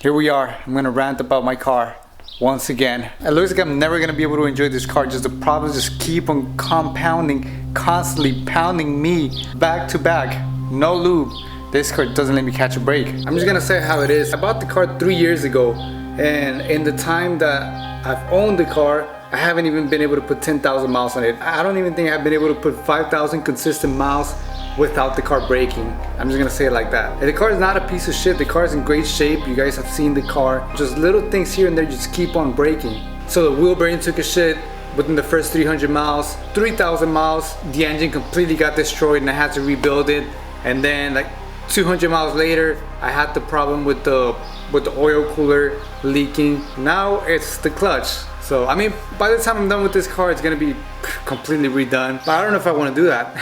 Here we are. I'm gonna rant about my car once again. It looks like I'm never gonna be able to enjoy this car. Just the problems just keep on compounding, constantly pounding me back to back. No lube. This car doesn't let me catch a break. I'm just gonna say how it is. I bought the car 3 years ago, and in the time that I've owned the car, I haven't even been able to put 10,000 miles on it. I don't even think I've been able to put 5,000 consistent miles without the car breaking. I'm just gonna say it like that. And the car is not a piece of shit. The car is in great shape. You guys have seen the car. Just little things here and there just keep on breaking. So the wheel bearing took a shit within the first 300 miles. 3,000 miles, the engine completely got destroyed and I had to rebuild it. And then like 200 miles later, I had the problem with the oil cooler leaking. Now it's the clutch. So I mean, by the time I'm done with this car, it's gonna be completely redone. But I don't know if I want to do that.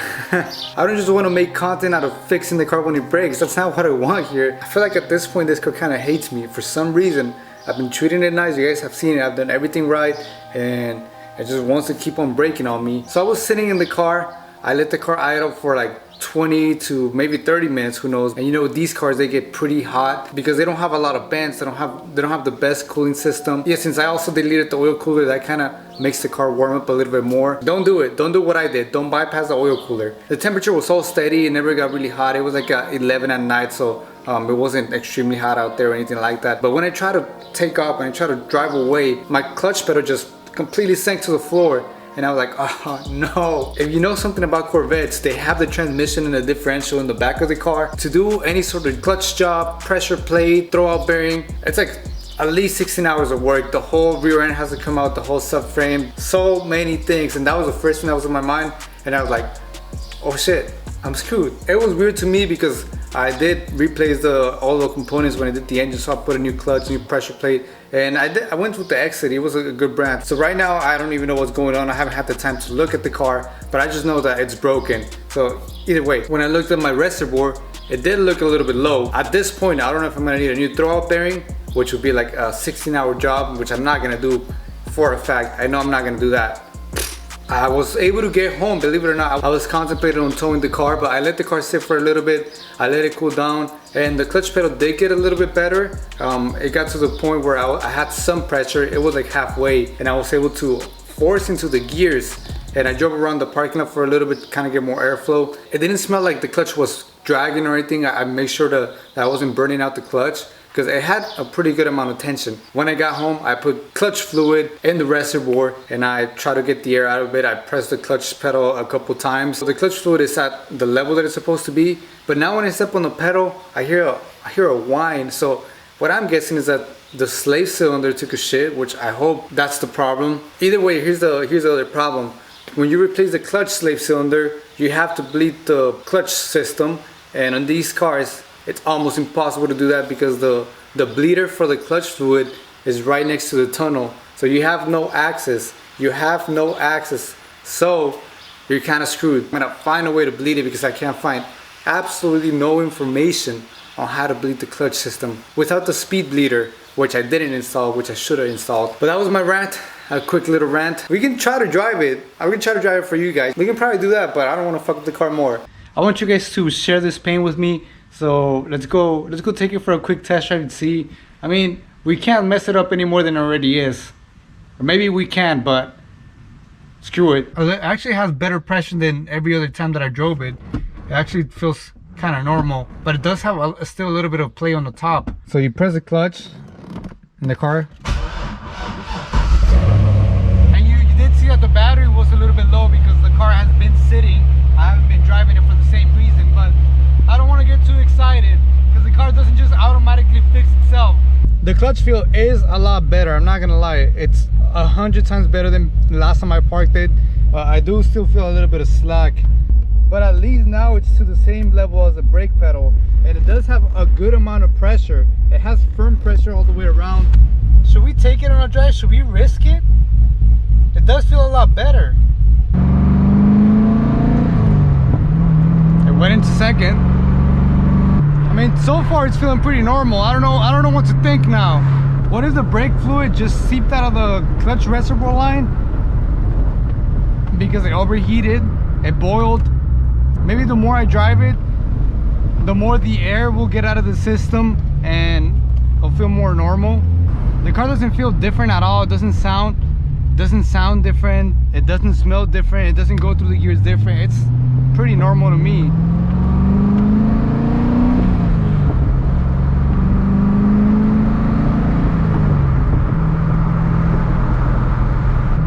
I don't just want to make content out of fixing the car when it breaks. That's not what I want here. I feel like at this point, this car kind of hates me for some reason. I've been treating it nice. You guys have seen it. I've done everything right, and it just wants to keep on breaking on me. So I was sitting in the car. I let the car idle for like 20 to maybe 30 minutes, who knows. And you know, these cars, they get pretty hot because they don't have a lot of vents. They don't have the best cooling system. Yeah, since I also deleted the oil cooler, that kind of makes the car warm up a little bit more. Don't do it. Don't do what I did. Don't bypass the oil cooler. The temperature was so steady, it never got really hot. It was like 11 at night, so it wasn't extremely hot out there or anything like that. But when I try to take off and I try to drive away, my clutch pedal just completely sank to the floor. And I was like, oh no. If you know something about Corvettes, they have the transmission and the differential in the back of the car. To do any sort of clutch job, pressure plate, throwout bearing, it's like at least 16 hours of work. The whole rear end has to come out, the whole subframe, so many things. And that was the first thing that was in my mind. And I was like, oh shit, I'm screwed. It was weird to me because I did replace all the components when I did the engine, so I put a new clutch, new pressure plate, and I went with the Exit. It was a good brand. So right now I don't even know what's going on. I haven't had the time to look at the car, but I just know that it's broken. So either way, when I looked at my reservoir, it did look a little bit low. At this point, I don't know if I'm gonna need a new throwout bearing, which would be like a 16-hour job, which I'm not gonna do for a fact. I know I'm not gonna do that. I was able to get home, believe it or not. I was contemplating on towing the car, but I let the car sit for a little bit. I let it cool down, and the clutch pedal did get a little bit better. It got to the point where I had some pressure. It was like halfway, and I was able to force into the gears. And I drove around the parking lot for a little bit to kind of get more airflow. It didn't smell like the clutch was dragging or anything. I made sure that I wasn't burning out the clutch, because it had a pretty good amount of tension. When I got home, I put clutch fluid in the reservoir and I try to get the air out of it. I pressed the clutch pedal a couple times. So the clutch fluid is at the level that it's supposed to be. But now when I step on the pedal, I hear a whine. So what I'm guessing is that the slave cylinder took a shit, which I hope that's the problem. Either way, here's the other problem. When you replace the clutch slave cylinder, you have to bleed the clutch system. And on these cars, it's almost impossible to do that because the bleeder for the clutch fluid is right next to the tunnel. So you have no access. So you're kind of screwed. I'm gonna find a way to bleed it because I can't find absolutely no information on how to bleed the clutch system without the speed bleeder, which I didn't install, which I should have installed. But that was my rant, a quick little rant. We can try to drive it. I'm gonna try to drive it for you guys. We can probably do that, but I don't wanna fuck up the car more. I want you guys to share this pain with me. So let's go take it for a quick test drive and see. I mean, we can't mess it up any more than it already is. Or maybe we can, but screw it. It actually has better pressure than every other time that I drove it. It actually feels kind of normal, but it does have still a little bit of play on the top. So you press the clutch in the car. And you did see that the battery was a little bit low because the car has been sitting. I haven't been driving it for the same reason, but I don't want to get too excited because the car doesn't just automatically fix itself. The clutch feel is a lot better, I'm not gonna lie. It's 100 times better than the last time I parked it. I do still feel a little bit of slack, but at least now it's to the same level as the brake pedal, and it does have a good amount of pressure. It has firm pressure all the way around. Should we take it on a drive? Should we risk it? It does feel a lot better. It went into second. I mean, so far it's feeling pretty normal. I don't know what to think now. What if the brake fluid just seeped out of the clutch reservoir line because it overheated, it boiled? Maybe the more I drive it, the more the air will get out of the system and it'll feel more normal. The car doesn't feel different at all. It doesn't sound different. It doesn't smell different. It doesn't go through the gears different. It's pretty normal to me.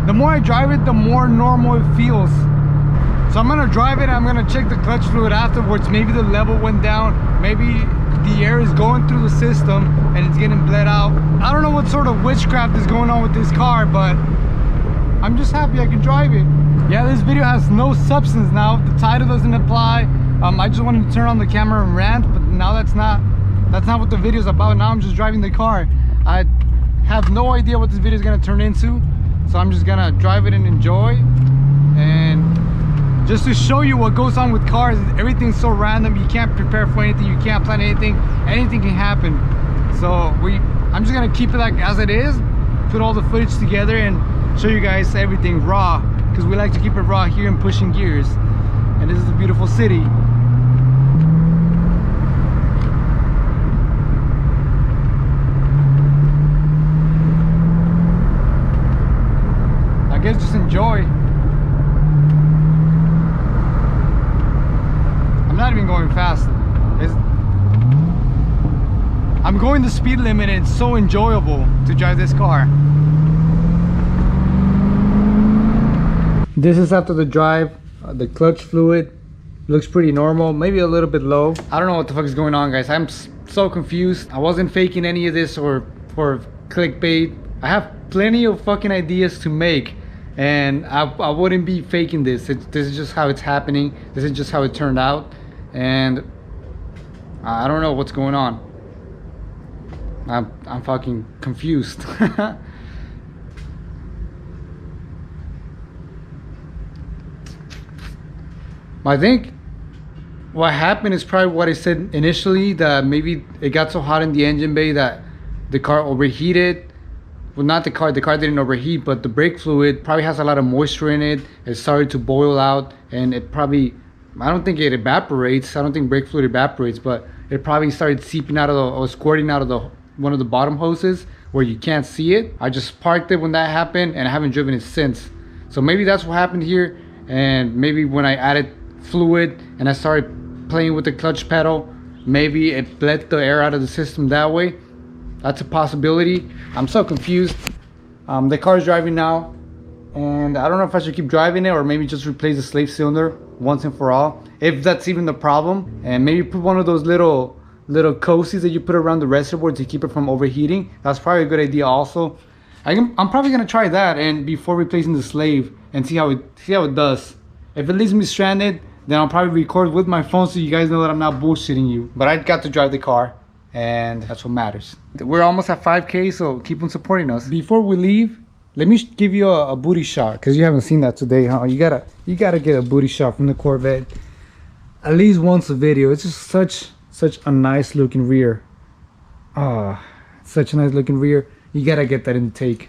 The more I drive it, the more normal it feels. So I'm gonna drive it, I'm gonna check the clutch fluid afterwards. Maybe the level went down, maybe the air is going through the system and it's getting bled out. I don't know what sort of witchcraft is going on with this car, but I'm just happy I can drive it. Yeah, this video has no substance now. The title doesn't apply. I just wanted to turn on the camera and rant, but now that's not what the video is about. Now I'm just driving the car. I have no idea what this video is gonna turn into, so I'm just gonna drive it and enjoy. And just to show you what goes on with cars, everything's so random. You can't prepare for anything, you can't plan anything can happen. So I'm just gonna keep it like as it is, put all the footage together and show you guys everything raw, because we like to keep it raw here in Pushing Gears. And this is a beautiful city. I guess just enjoy. I'm not even going fast. I'm going the speed limit and it's so enjoyable to drive this car. This is after the drive. The clutch fluid looks pretty normal, maybe a little bit low. I don't know what the fuck is going on, guys. I'm so confused. I wasn't faking any of this or for clickbait. I have plenty of fucking ideas to make, and I wouldn't be faking this. This is just how it's happening. This is just how it turned out, and I don't know what's going on. I'm fucking confused. I think what happened is probably what I said initially, that maybe it got so hot in the engine bay that the car overheated. Well, not the car didn't overheat, but the brake fluid probably has a lot of moisture in it. It started to boil out, and it probably, I don't think it evaporates. I don't think brake fluid evaporates, but it probably started seeping out of the, or squirting out of the one of the bottom hoses where you can't see it. I just parked it when that happened, and I haven't driven it since. So maybe that's what happened here, and maybe when I added fluid and I started playing with the clutch pedal, maybe it bled the air out of the system that way. That's a possibility. I'm so confused. The car's driving now, and I don't know if I should keep driving it or maybe just replace the slave cylinder once and for all, if that's even the problem, and maybe put one of those little cozies that you put around the reservoir to keep it from overheating. That's probably a good idea also. I'm probably gonna try that, and before replacing the slave, and see how it does. If it leaves me stranded, then I'll probably record with my phone so you guys know that I'm not bullshitting you. But I got to drive the car, and that's what matters. We're almost at 5K, so keep on supporting us. Before we leave, let me give you a booty shot, because you haven't seen that today, huh? You gotta get a booty shot from the Corvette at least once a video. It's just such a nice looking rear. Such a nice looking rear. You gotta get that in the take.